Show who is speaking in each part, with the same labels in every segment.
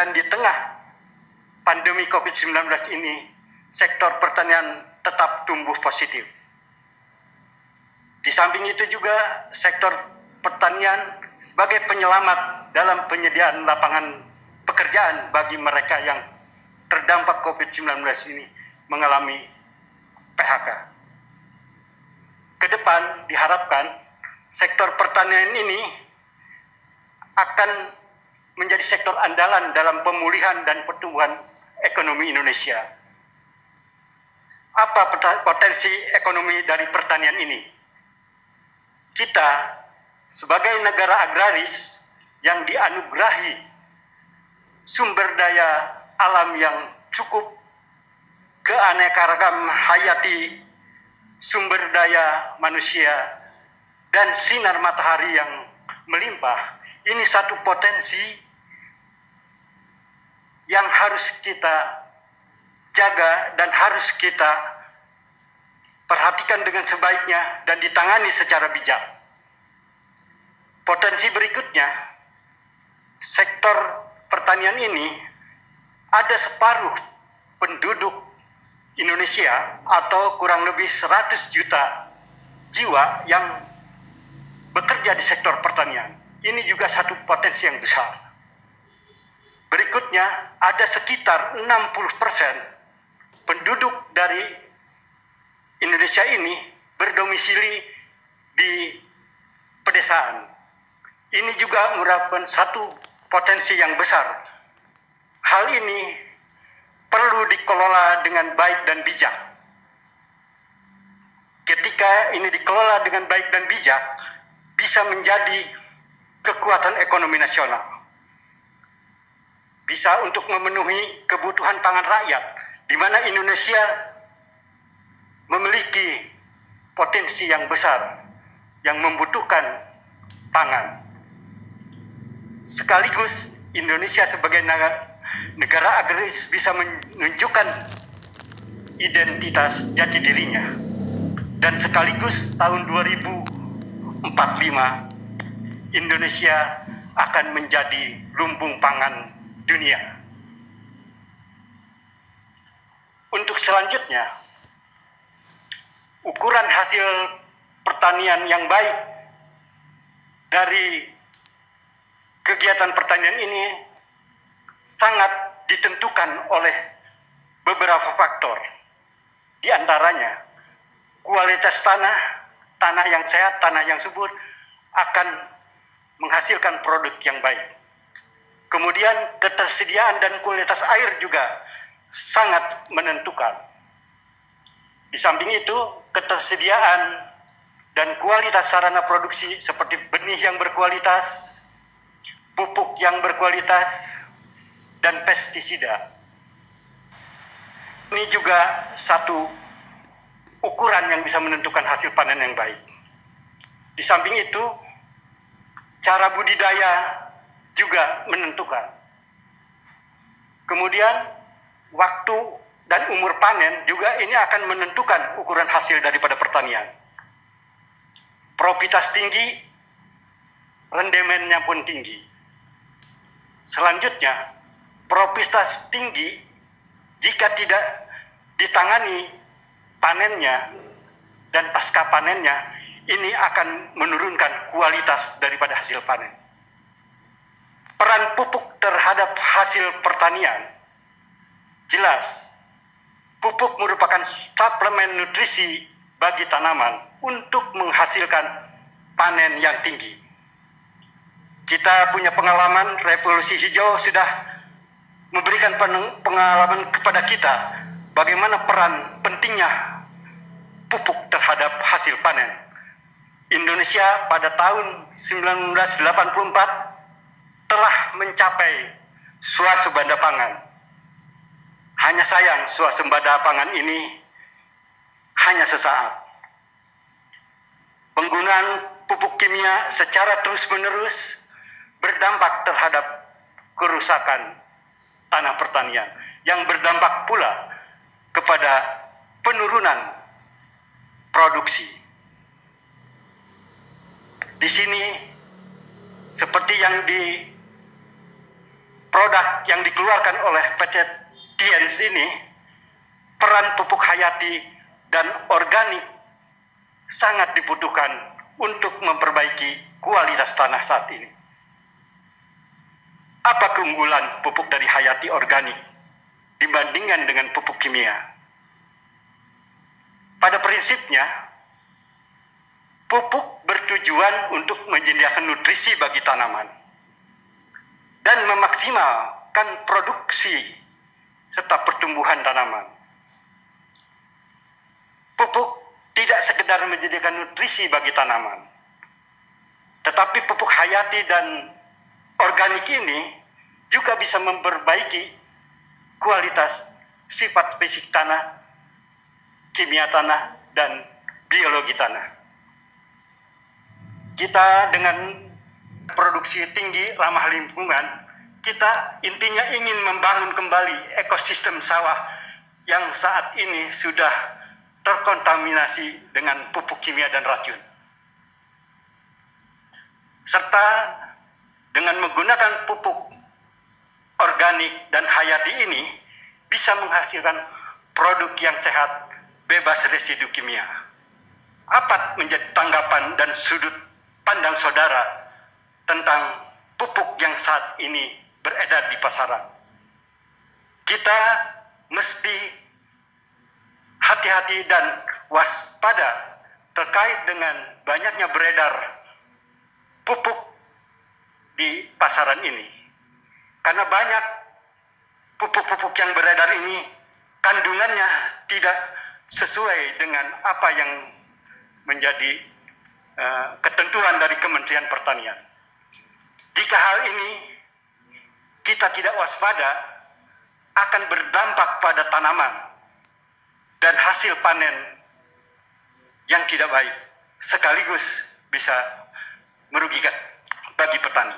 Speaker 1: Dan di tengah pandemi COVID-19 ini, sektor pertanian tetap tumbuh positif. Di samping itu juga sektor pertanian sebagai penyelamat dalam penyediaan lapangan pekerjaan bagi mereka yang terdampak COVID-19 ini mengalami PHK. Kedepan diharapkan sektor pertanian ini akan menjadi sektor andalan dalam pemulihan dan pertumbuhan ekonomi Indonesia. Apa potensi ekonomi dari pertanian ini? Kita sebagai negara agraris yang dianugerahi sumber daya alam yang cukup, keanekaragam hayati sumber daya manusia, dan sinar matahari yang melimpah, ini satu potensi yang harus kita jaga dan harus kita perhatikan dengan sebaiknya dan ditangani secara bijak. Potensi berikutnya, sektor pertanian ini ada separuh penduduk Indonesia atau kurang lebih 100 juta jiwa yang bekerja di sektor pertanian. Ini juga satu potensi yang besar. Berikutnya, ada sekitar 60% penduduk dari Indonesia ini berdomisili di pedesaan. Ini juga merupakan satu potensi yang besar. Hal ini perlu dikelola dengan baik dan bijak. Ketika ini dikelola dengan baik dan bijak, bisa menjadi kekuatan ekonomi nasional. Bisa untuk memenuhi kebutuhan pangan rakyat, di mana Indonesia memiliki potensi yang besar yang membutuhkan pangan. Sekaligus Indonesia sebagai negara agraris bisa menunjukkan identitas jati dirinya. Dan sekaligus tahun 2045 Indonesia akan menjadi lumbung pangan dunia. Untuk selanjutnya, ukuran hasil pertanian yang baik dari kegiatan pertanian ini sangat ditentukan oleh beberapa faktor. Di antaranya, kualitas tanah, tanah yang sehat, tanah yang subur akan menghasilkan produk yang baik. Kemudian ketersediaan dan kualitas air juga sangat menentukan. Di samping itu, ketersediaan dan kualitas sarana produksi seperti benih yang berkualitas, pupuk yang berkualitas, dan pestisida. Ini juga satu ukuran yang bisa menentukan hasil panen yang baik. Di samping itu, cara budidaya juga menentukan. Kemudian waktu dan umur panen juga ini akan menentukan ukuran hasil daripada pertanian. Profitas tinggi, rendemennya pun tinggi. Selanjutnya, profitas tinggi jika tidak ditangani panennya dan pasca panennya, ini akan menurunkan kualitas daripada hasil panen. Peran pupuk terhadap hasil pertanian jelas. Pupuk merupakan suplemen nutrisi bagi tanaman untuk menghasilkan panen yang tinggi. Kita punya pengalaman, revolusi hijau sudah memberikan pengalaman kepada kita bagaimana peran pentingnya pupuk terhadap hasil panen. Indonesia pada tahun 1984 telah mencapai swasembada pangan. Hanya sayang swasembada pangan ini hanya sesaat. Penggunaan pupuk kimia secara terus-menerus berdampak terhadap kerusakan tanah pertanian yang berdampak pula kepada penurunan produksi. Di sini seperti yang produk yang dikeluarkan oleh PT Tiens ini, peran pupuk hayati dan organik sangat dibutuhkan untuk memperbaiki kualitas tanah saat ini. Apa keunggulan pupuk dari hayati organik dibandingkan dengan pupuk kimia? Pada prinsipnya, pupuk bertujuan untuk menyediakan nutrisi bagi tanaman dan memaksimalkan produksi serta pertumbuhan tanaman. Pupuk tidak sekedar menyediakan nutrisi bagi tanaman, tetapi pupuk hayati dan organik ini juga bisa memperbaiki kualitas sifat fisik tanah, kimia tanah, dan biologi tanah. Kita dengan produksi tinggi ramah lingkungan, kita intinya ingin membangun kembali ekosistem sawah yang saat ini sudah terkontaminasi dengan pupuk kimia dan racun. Serta dengan menggunakan pupuk organik dan hayati ini bisa menghasilkan produk yang sehat, bebas residu kimia. Apa menjadi tanggapan dan sudut pandang saudara tentang pupuk yang saat ini beredar di pasaran? Kita mesti hati-hati dan waspada terkait dengan banyaknya beredar pupuk di pasaran ini, karena banyak pupuk-pupuk yang beredar ini kandungannya tidak sesuai dengan apa yang menjadi ketentuan dari Kementerian Pertanian. Jika hal ini kita tidak waspada, akan berdampak pada tanaman dan hasil panen yang tidak baik, sekaligus bisa merugikan bagi petani.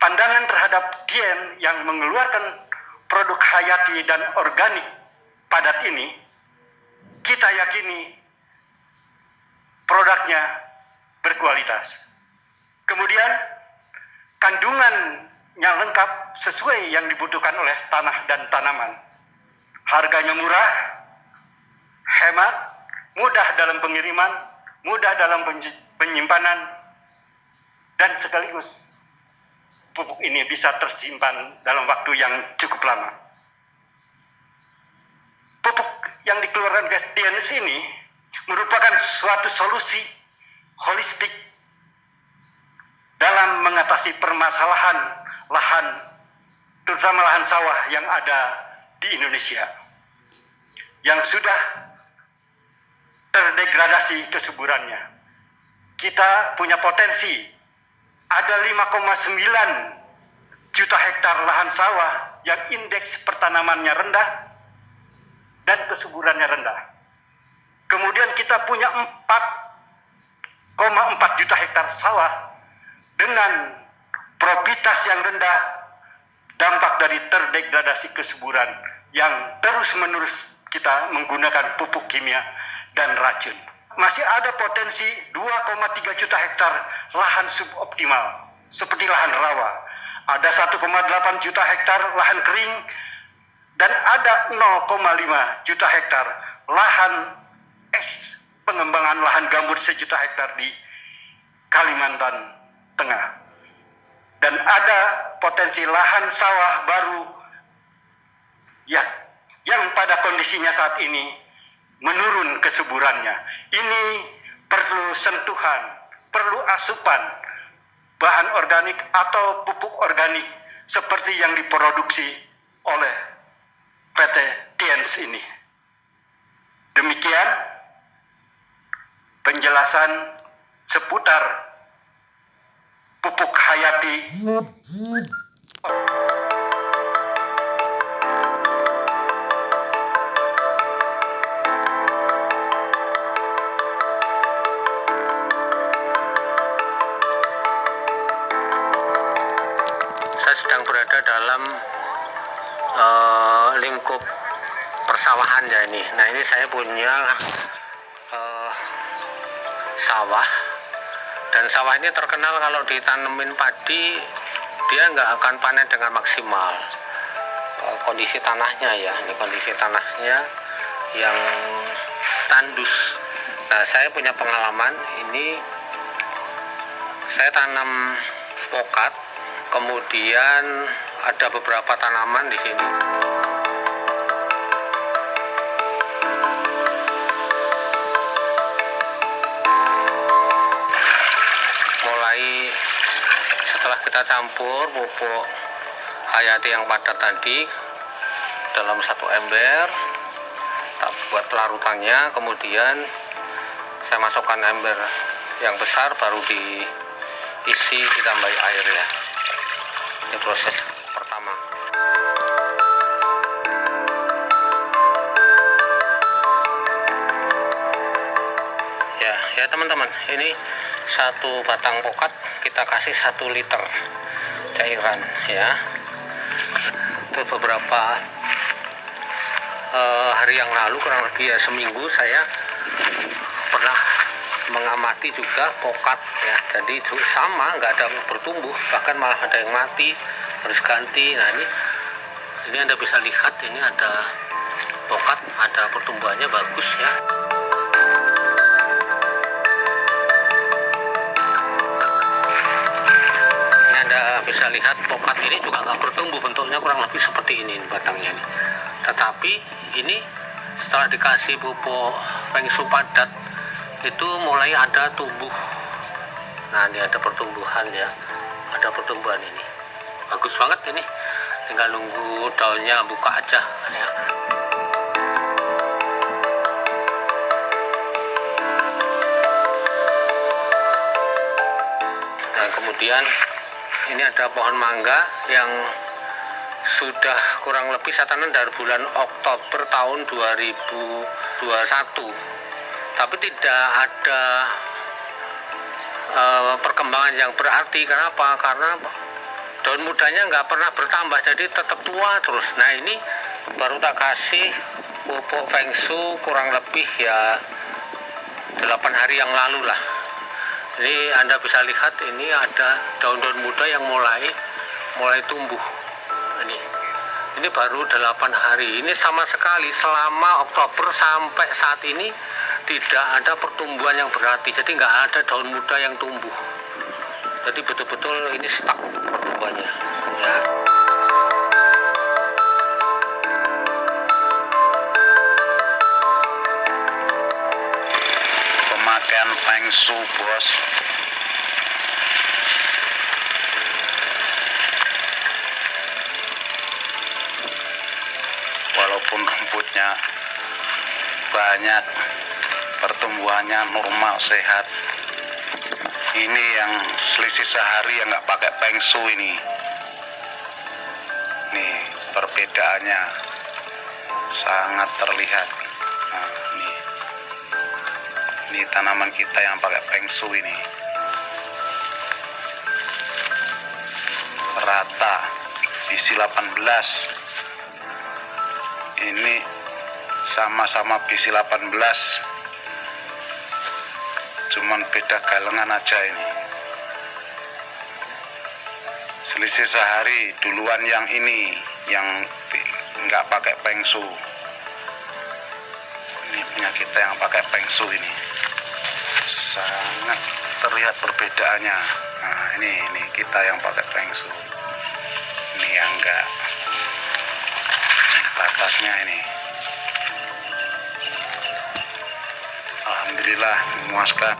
Speaker 1: Pandangan terhadap Tien yang mengeluarkan produk hayati dan organik padat ini, kita yakini produknya berkualitas. Kemudian kandungannya lengkap sesuai yang dibutuhkan oleh tanah dan tanaman. Harganya murah, hemat, mudah dalam pengiriman, mudah dalam penyimpanan, dan sekaligus pupuk ini bisa tersimpan dalam waktu yang cukup lama. Pupuk yang dikeluarkan oleh Tiens ini merupakan suatu solusi holistik dalam mengatasi permasalahan lahan, terutama lahan sawah yang ada di Indonesia, yang sudah terdegradasi kesuburannya. Kita punya potensi, ada 5,9 juta hektar lahan sawah yang indeks pertanamannya rendah dan kesuburannya rendah. Kemudian kita punya 4,4 juta hektar sawah dengan profitas yang rendah, dampak dari terdegradasi kesuburan yang terus-menerus kita menggunakan pupuk kimia dan racun. Masih ada potensi 2,3 juta hektar lahan suboptimal, seperti lahan rawa. Ada 1,8 juta hektar lahan kering, dan ada 0,5 juta hektar lahan pengembangan lahan gambut 1 juta hektar di Kalimantan Tengah. Dan ada potensi lahan sawah baru yang pada kondisinya saat ini menurun kesuburannya. Ini perlu sentuhan, perlu asupan bahan organik atau pupuk organik seperti yang diproduksi oleh PT Tiens ini. Demikian penjelasan seputar pupuk hayati.
Speaker 2: Saya sedang berada dalam lingkup persawahan ya ini. Nah, ini saya punya sawah, dan sawah ini terkenal kalau ditanemin padi dia nggak akan panen dengan maksimal. Kondisi tanahnya ya, ini kondisi tanahnya yang tandus. Nah, saya punya pengalaman ini, saya tanam pokat, kemudian ada beberapa tanaman di sini. Mulai setelah kita campur pupuk hayati yang padat tadi dalam satu ember, tak buat larutannya, kemudian saya masukkan ember yang besar, baru diisi, ditambahi air ya. Ini proses pertama. Ya teman-teman, ini satu batang pokat kita kasih 1 liter cairan ya. Itu beberapa hari yang lalu, kurang lebih ya seminggu, saya pernah mengamati juga pokat ya. Jadi sama, nggak ada bertumbuh, bahkan malah ada yang mati, harus ganti. Nah ini Anda bisa lihat, ini ada pokat, ada pertumbuhannya bagus ya. Ini Anda bisa lihat pokat ini juga nggak bertumbuh, bentuknya kurang lebih seperti ini batangnya nih. Tetapi ini setelah dikasih pupuk Feng Shui padat itu mulai ada tumbuh. Nah ini ada pertumbuhan ya, ada pertumbuhan ini, bagus banget ini. Tinggal nunggu daunnya buka aja ya. Nah kemudian ini ada pohon mangga yang sudah kurang lebih saya tanam dari bulan Oktober tahun 2021, tapi tidak ada perkembangan yang berarti. Kenapa? Karena daun mudanya nggak pernah bertambah, jadi tetap tua terus. Nah ini baru tak kasih pupuk Feng Shui kurang lebih ya 8 hari yang lalu lah. Ini Anda bisa lihat, ini ada daun-daun muda yang mulai tumbuh. Ini baru 8 hari. Ini sama sekali selama Oktober sampai saat ini tidak ada pertumbuhan yang berarti. Jadi nggak ada daun muda yang tumbuh. Jadi betul-betul ini stuck pertumbuhannya ya.
Speaker 3: Pemakaian Feng Shui bos, walaupun rumputnya banyak, pertumbuhannya normal sehat. Ini yang selisih sehari yang nggak pakai Feng Shui ini. Nih perbedaannya sangat terlihat. Nah, ini tanaman kita yang pakai Feng Shui ini. Rata isi 18. Ini sama-sama bisi 18, cuman beda galengan aja ini. Selisih sehari, duluan yang ini yang nggak pakai Feng Shui. Ini punya kita yang pakai Feng Shui ini, sangat terlihat perbedaannya. Nah ini kita yang pakai Feng Shui, ini yang enggak. Batasnya ini alhamdulillah memuaskan.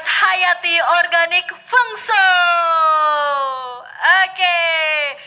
Speaker 4: Hayati Organik Feng Shui. Oke.